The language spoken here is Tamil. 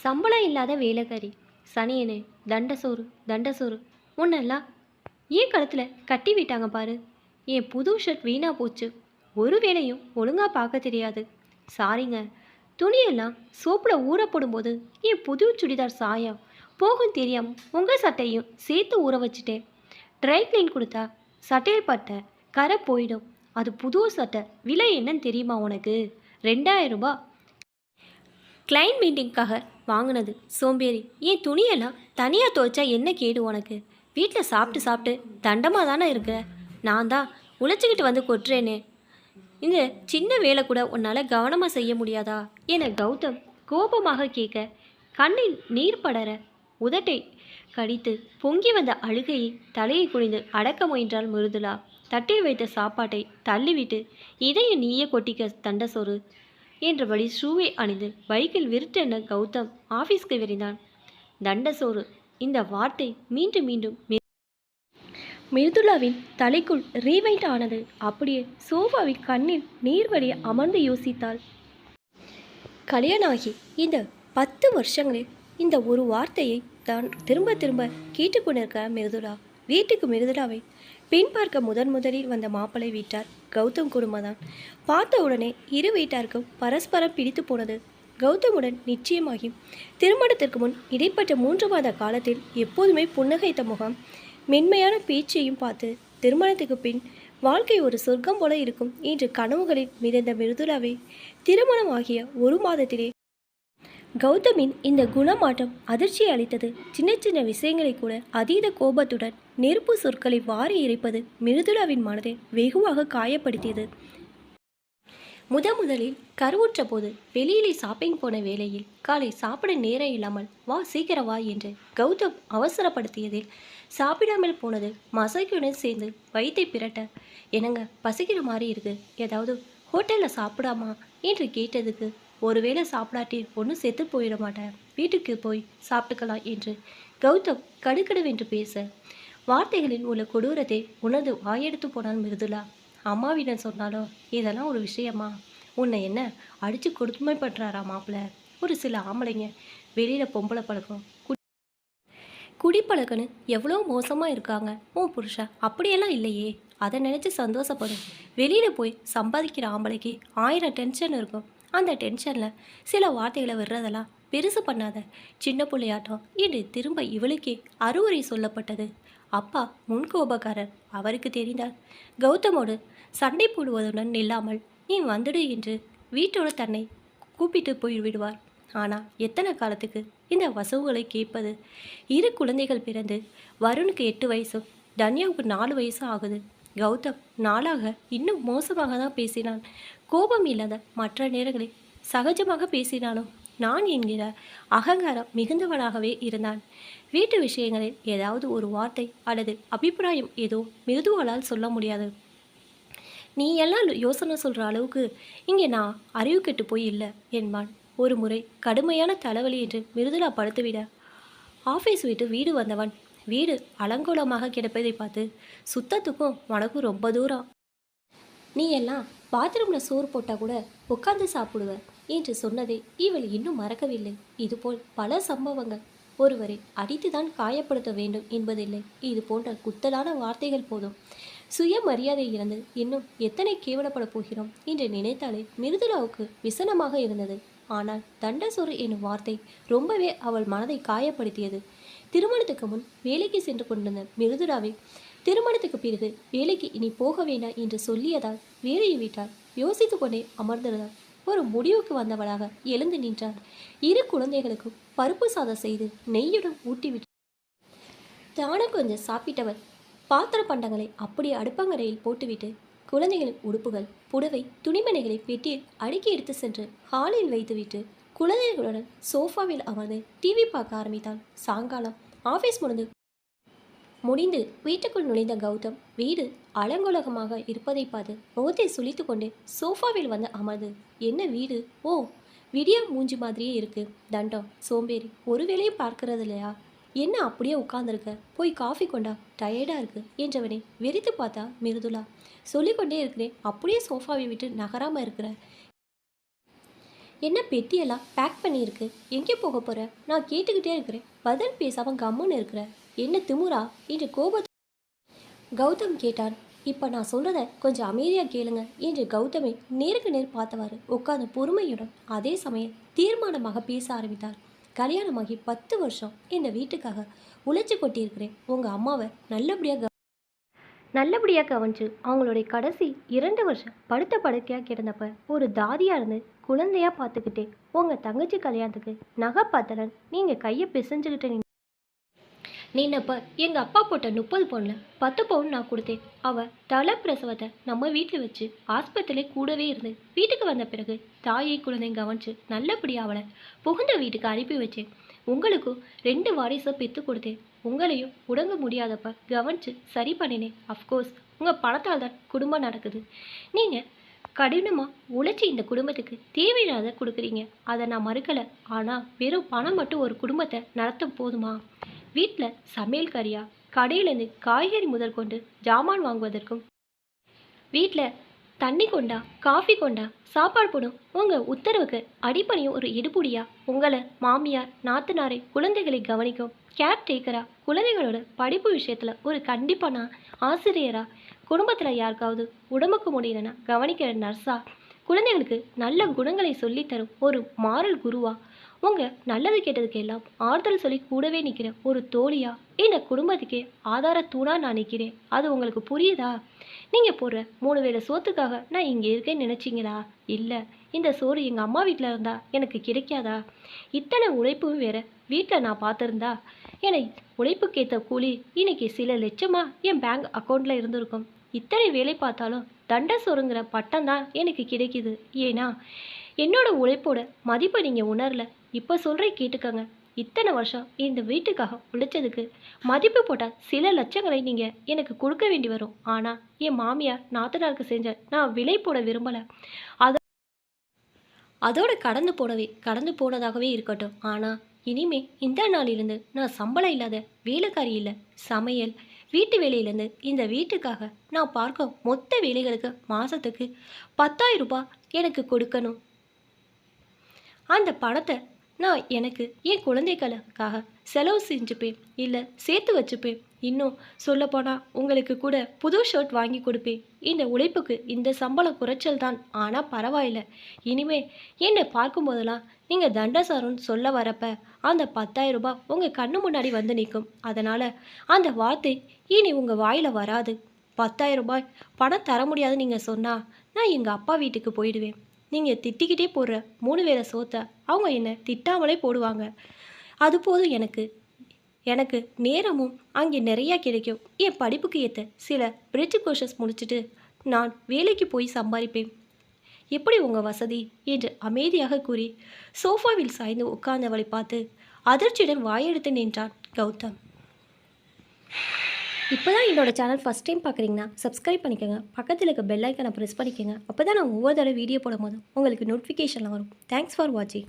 சம்பளம் இல்லாத வேலைக்காரி சனியனே. தண்டசோறு தண்டசோறு. உன்னெல்லாம் ஏன் கழுத்தில் கட்டி விட்டாங்க பாரு. என் புது ஷர்ட் வீணாக போச்சு. ஒரு வேலையும் ஒழுங்காக பார்க்க தெரியாது. சாரிங்க. துணியெல்லாம் சோப்பில் ஊற போடும்போது என் புது சுடிதார் சாயம் போகும் தெரியாமல் உங்கள் சட்டையும் சேர்த்து ஊற வச்சுட்டேன். ட்ரை கிளீன் கொடுத்தா சட்டையில் பட்ட கரை போயிடும். அது புது சட்டை. விலை என்னன்னு தெரியுமா உனக்கு? 2000 ரூபாய். கிளைண்ட் மீட்டிங்காக வாங்கினது. சோம்பேறி. என் துணியெல்லாம் தனியாக துவைச்சா என்ன கேடு உனக்கு? வீட்டில் சாப்பிட்டு சாப்பிட்டு தண்டமாக தானே இருக்க. நான் தான் உழைச்சிக்கிட்டு வந்து கொட்டுறேனே. இந்த சின்ன வேலை கூட உன்னால் கவனமாக செய்ய முடியாதா என கௌதம் கோபமாக கேட்க, கண்ணில் நீர் படர உதட்டை கடித்து பொங்கி வந்த அழுகையை தலையை குனிந்து அடக்க முயன்றாள் மிருதுளா. தட்டில் வைத்த சாப்பாட்டை தள்ளிவிட்டு, இதையும் நீயே கொட்டிக்க தண்டசோறு என்றபடி ஷூவை அணிந்து பைக்கில் விருட்டென கௌதம் ஆஃபீஸ்க்கு விரைந்தான். தண்டசோறு. இந்த வார்த்தை மீண்டும் மீண்டும் மிருதுளாவின் தலைக்குள் ரீவைண்ட் ஆனது. அப்படியே சோஃபாவில் கண்ணில் நீர் வடிய அமர்ந்து யோசித்தாள். கல்யாணாகி இந்த 10 வருஷங்களில் இந்த ஒரு வார்த்தையை தான் திரும்ப திரும்ப கேட்டுக்கொண்டிருக்க மிருதுளா. வீட்டுக்கு மிருதுளாவை பெண் பார்க்க முதலில் வந்த மாப்பிள்ளை வீட்டார் கௌதம் குடும்பம்தான். பார்த்த உடனே இரு வீட்டாருக்கும் பரஸ்பரம் பிடித்து போனது. கௌதமுடன் நிச்சயமாகி திருமணத்திற்கு முன் இடைப்பட்ட 3 மாத காலத்தில் எப்போதுமே புன்னகைத்த முகம், மென்மையான பேச்சையும் பார்த்து திருமணத்துக்கு பின் வாழ்க்கை ஒரு சொர்க்கம் போல இருக்கும் என்று கனவுகளில் மிதந்த மிருதுளாவை திருமணம் ஆகிய 1 மாதத்திலே கௌதமின் இந்த குணமாட்டம் அதிர்ச்சி அளித்தது. சின்ன சின்ன விஷயங்களை கூட அதீத கோபத்துடன் நெருப்பு சொற்களை வாரி இறைப்பது மிருதுளாவின் மனதை வெகுவாக காயப்படுத்தியது. முதலில் கருவுற்ற போது வெளியிலே ஷாப்பிங் போன வேளையில் காலை சாப்பிட நேரம் இல்லாமல் வா சீக்கிரம் வா என்று கௌதம் அவசரப்படுத்தியதில் சாப்பிடாமல் போனது மசைக்குடன் சேர்ந்து வயிற்றை பிரட்ட, என்னங்க பசிக்கிற மாதிரி இருக்கு, ஏதாவது ஹோட்டலில் சாப்பிடாமா என்று கேட்டதுக்கு, ஒருவேளை சாப்பிடாட்டி ஒன்றும் செத்து போயிட மாட்டேன், வீட்டுக்கு போய் சாப்பிட்டுக்கலாம் என்று கௌதம் கடுக்கடுவென்று பேச, வார்த்தைகளில் உள்ள கொடூரத்தை உணர்ந்து வாயெடுத்து போனான் மிருதுளா. அம்மாவிடம் சொன்னாலும் இதெல்லாம் ஒரு விஷயமா? உன்னை என்ன அடித்து கொடுமை பண்ணுறாரா மாப்பிள்ளை? ஒரு சில ஆம்பளைங்க வெளியில் பொம்பளை பழக்கம் குடிப்பழக்கன்னு எவ்வளோ மோசமாக இருக்காங்க. உன் புருஷன் அப்படியெல்லாம் இல்லையே. அதை நினச்சி சந்தோஷப்படும். வெளியில் போய் சம்பாதிக்கிற ஆம்பளைக்கு 1000 டென்ஷன் இருக்கும். அந்த டென்ஷனில் சில வார்த்தைகளை விடுறதெல்லாம் பெருசு பண்ணாத, சின்ன பிள்ளையாட்டம் என்று திரும்ப இவளுக்கே அறிவுரை சொல்லப்பட்டது. அப்பா முன்கோபக்காரர். அவருக்கு தெரிந்தால் கௌதமோடு சண்டை போடுவதுடன் நில்லாமல் நீ வந்துடு என்று வீட்டோடு தன்னை கூப்பிட்டு போய்விடுவார். ஆனால் எத்தனை காலத்துக்கு இந்த வசவுகளை கேட்பது? 2 குழந்தைகள் பிறந்து வருணுக்கு 8 வயசும் தன்யாவுக்கு 4 வயசும் ஆகுது. கௌதம் நாளாக இன்னும் மோசமாக தான் பேசினான். கோபம் இல்லாத மற்ற நேரங்களில் சகஜமாக பேசினாலும் நான் என்கிற அகங்காரம் மிகுந்தவனாகவே இருந்தான். வீட்டு விஷயங்களில் ஏதாவது ஒரு வார்த்தை அல்லது அபிப்பிராயம் ஏதோ மிருதுவாளால் சொல்ல முடியாது. நீ எல்லாம் யோசனை சொல்கிற அளவுக்கு இங்கே நான் அறிவு கெட்டு போய் இல்லை என்பான். ஒரு முறை கடுமையான தலைவலி என்று மிருதுளா படுத்துவிட ஆஃபீஸ் விட்டு வீடு வந்தவன் வீடு அலங்கோலமாக கிடப்பதை பார்த்து, சுத்தத்துக்கும் உனக்கும் ரொம்ப தூரம், நீ எல்லாம் பாத்ரூமில் சோறு போட்டால் கூட உட்காந்து சாப்பிடுவ என்று சொன்னதை இவள் இன்னும் மறக்கவில்லை. இதுபோல் பல சம்பவங்கள். ஒருவரை அடித்துதான் காயப்படுத்த வேண்டும் என்பதில்லை. இது போன்ற குத்தலான வார்த்தைகள் போதும். சுயமரியாதை இழந்து இன்னும் எத்தனை கேவலப்பட போகிறோம் என்று நினைத்தாலே மிருதுளாவுக்கு விசனமாக இருந்தது. ஆனால் தண்டசோறு என்னும் வார்த்தை ரொம்பவே அவள் மனதை காயப்படுத்தியது. திருமணத்துக்கு முன் வேலைக்கு சென்று கொண்டிருந்த மிருதுளாவை திருமணத்துக்கு பிறகு வேலைக்கு இனி போக வேண்டாம் என்று சொல்லியதால் வேலையை விட்டால் யோசித்து கொண்டே அமர்ந்திருந்தாள். ஒரு முடிவுக்கு வந்தவளாக எழுந்து நின்றாள். 2 குழந்தைகளுக்கும் பருப்பு சாதம் செய்து நெய்யுடன் ஊட்டிவிட்டு தானும் கொஞ்சம் சாப்பிட்டவள் பாத்திர பண்டங்களை அப்படியே அடுப்பங்கரையில் போட்டுவிட்டு குழந்தைகளின் உடுப்புகள், புடவை, துணிமணிகளை பெட்டியில் அடுக்கி எடுத்து சென்று ஹாலில் வைத்துவிட்டு குழந்தைகளுடன் சோஃபாவில் அமர்ந்து டிவி பார்க்க ஆரம்பித்தாள். சாயங்காலம் ஆஃபீஸ் முடிந்து வீட்டுக்குள் நுழைந்த கௌதம் வீடு அலங்கோலகமாக இருப்பதை பார்த்து முகத்தை சுளித்து கொண்டு சோஃபாவில் வந்து அமர்ந்து, என்ன வீடு? ஓ, விடியா மூஞ்சி மாதிரியே இருக்கு. தண்டம், சோம்பேறி, ஒரு வேளையும் பார்க்கறது இல்லையா? என்ன அப்படியே உட்கார்ந்துருக்க? போய் காஃபி கொண்டா, டயர்டாக இருக்கு என்றவனை வெறித்து பார்த்தா மிருதுளா. சொல்லிக்கொண்டே இருக்கிறேன், அப்படியே சோஃபாவை விட்டு நகராமல் இருக்கிற. என்ன பெட்டியெல்லாம் பேக் பண்ணியிருக்கு, எங்கே போக போகிற? நான் கேட்டுக்கிட்டே இருக்கிறேன், பதில் பேசாமல் கம்முன்னு இருக்கிற. என்ன திமுறா என்று கோபத்தை கௌதம் கேட்டான். இப்போ நான் சொல்கிறத கொஞ்சம் அமைதியாக கேளுங்க என்று கௌதமை நேருக்கு நேர் பார்த்தவாறு உட்கார்ந்து பொறுமையுடன் அதே சமயம் தீர்மானமாக பேச ஆரம்பித்தார். கல்யாணமாகி 10 வருஷம் இந்த வீட்டுக்காக உழைச்சி கொட்டியிருக்கிறேன். உங்கள் அம்மாவை நல்லபடியாக கவனிச்சு அவங்களுடைய கடைசி 2 வருஷம் படுத்த படுக்கையாக கிடந்தப்ப ஒரு தாதியாக இருந்து குழந்தையாக பார்த்துக்கிட்டேன். உங்கள் தங்கச்சி கல்யாணத்துக்கு நகை பத்தலன் நீங்கள் கையை பிசைஞ்சுக்கிட்டு நின்னப்ப எங்கள் அப்பா போட்ட 30 பவுனில் 10 பவுன் நான் கொடுத்தேன். அவள் தலை பிரசவத்தை நம்ம வீட்டில் வச்சு ஆஸ்பத்திரியிலே கூடவே இருந்து வீட்டுக்கு வந்த பிறகு தாயை குழந்தைங்க கவனிச்சு நல்லபடியாக அவளை புகுந்த வீட்டுக்கு அனுப்பி வச்சேன். உங்களுக்கும் 2 வாரிசை பெற்று கொடுத்தேன். உங்களையும் உடங்க முடியாதப்ப கவனிச்சு சரி பண்ணினேன். அஃப்கோர்ஸ் உங்கள் பணத்தால் தான் குடும்பம் நடக்குது. நீங்கள் கடினமாக உழைச்சி இந்த குடும்பத்துக்கு தேவையில்லாத கொடுக்குறீங்க, அதை நான் மறுக்கலை. ஆனால் வெறும் பணம் மட்டும் ஒரு குடும்பத்தை நடத்த போதுமா? வீட்டில் சமையல்காரியா, கடையிலேருந்து காய்கறி முதல் கொண்டு ஜாமான் வாங்குவதற்கும், வீட்டில் தண்ணி கொண்டா காஃபி கொண்டா சாப்பாடு போடும் உங்கள் உத்தரவுக்கு அடிப்படையும் ஒரு எடுபுடியா, உங்களை மாமியார் நாத்தனாரை குழந்தைகளை கவனிக்கும் கேர் டேக்கரா, குழந்தைகளோட படிப்பு விஷயத்தில் ஒரு கண்டிப்பான ஆசிரியரா, குடும்பத்தில் யாருக்காவது உடம்புக்கு முடியலன்னா கவனிக்கிற நர்ஸா, குழந்தைகளுக்கு நல்ல குணங்களை சொல்லித்தரும் ஒரு மாரல் குருவா, உங்கள் நல்லது கெட்டதுக்கு எல்லாம் ஆறுதல் சொல்லி கூடவே நிற்கிற ஒரு தோழியா, இந்த குடும்பத்துக்கே ஆதார தூணா நான் நிற்கிறேன். அது உங்களுக்கு புரியுதா? நீங்கள் போடுற 3 வேளை சோத்துக்காக நான் இங்கே இருக்கேன்னு நினச்சிங்களா? இல்லை, இந்த சோறு எங்கள் அம்மா வீட்டில் இருந்தால் எனக்கு கிடைக்காதா? இத்தனை உழைப்பும் வேற வீட்டில் நான் பார்த்துருந்தா என்னை உழைப்புக்கேற்ற கூலி இன்னைக்கு சில லட்சமாக என் பேங்க் அக்கௌண்ட்டில் இருந்திருக்கும். இத்தனை வேலை பார்த்தாலும் தண்டை சோறுங்கிற பட்டம் தான் எனக்கு கிடைக்குது. ஏன்னா என்னோட உழைப்போட மதிப்பை நீங்கள் உணரல. இப்போ சொல்கிறேன் கேட்டுக்கங்க. இத்தனை வருஷம் இந்த வீட்டுக்காக உழைச்சதுக்கு மதிப்பு போட்டால் சில லட்சங்களை நீங்கள் எனக்கு கொடுக்க வேண்டி வரும். ஆனால் என் மாமியார் நாத்தனாருக்கு செஞ்ச நான் விலை போட விரும்பலை. அதோட கடந்து போனதாகவே இருக்கட்டும். ஆனால் இனிமே இந்த நாளிலிருந்து நான் சம்பளம் இல்லாத வேலைக்காரி இல்லை. சமையல் வீட்டு வேலையிலேருந்து இந்த வீட்டுக்காக நான் பார்க்க மொத்த வேலைகளுக்கு மாதத்துக்கு 10,000 ரூபாய் எனக்கு கொடுக்கணும். அந்த பணத்தை நான் எனக்கு என் குழந்தைகளுக்காக செலவு செஞ்சுப்பேன், இல்லை சேர்த்து வச்சுப்பேன். இன்னும் சொல்லப்போனால் உங்களுக்கு கூட புது ஷர்ட் வாங்கி கொடுப்பேன். இந்த உழைப்புக்கு இந்த சம்பளம் குறைச்சல் தான், ஆனால் பரவாயில்ல. இனிமே என்னை பார்க்கும்போதெல்லாம் நீங்கள் தண்டசாரம்னு சொல்ல வரப்ப அந்த 10,000 ரூபாய் உங்கள் கண்ணு முன்னாடி வந்து நிற்கும். அதனால் அந்த வார்த்தை இனி உங்கள் வாயில் வராது. 10,000 ரூபாய் பணம் தர முடியாதுன்னு நீங்கள் சொன்னால் நான் எங்கள் அப்பா வீட்டுக்கு போயிடுவேன். நீங்கள் திட்டிக்கிட்டே போடுற 3 வேளை சோத்தை அவங்க என்னை திட்டாமலே போடுவாங்க. அது போதும் எனக்கு. எனக்கு நேரமும் அங்கே நிறையா கிடைக்கும். என் படிப்புக்கு ஏற்ற சில பிரிட்ஜ் கோர்சஸ் முடிச்சுட்டு நான் வேலைக்கு போய் சம்பாதிப்பேன். எப்படி உங்கள் வசதி என்று அமைதியாக கூறி சோஃபாவில் சாய்ந்து உட்கார்ந்தவளை பார்த்து அதிர்ச்சியுடன் வாயெடுத்து நின்றான் கௌதம். இப்போ தான் என்னோட சேனல் ஃபஸ்ட் டைம் பார்க்குறீங்கன்னா சப்ஸ்கிரைப் பண்ணிக்கோங்க. பக்கத்தில் இருக்க பெல் ஐக்கனை ப்ரெஸ் பண்ணிக்கோங்க. அப்போ தான் நான் ஒவ்வொரு தடவை வீடியோ போடும் போதும் உங்களுக்கு நோட்டிஃபிகேஷனில் வரும். தேங்க்ஸ் ஃபார் வாட்சிங்.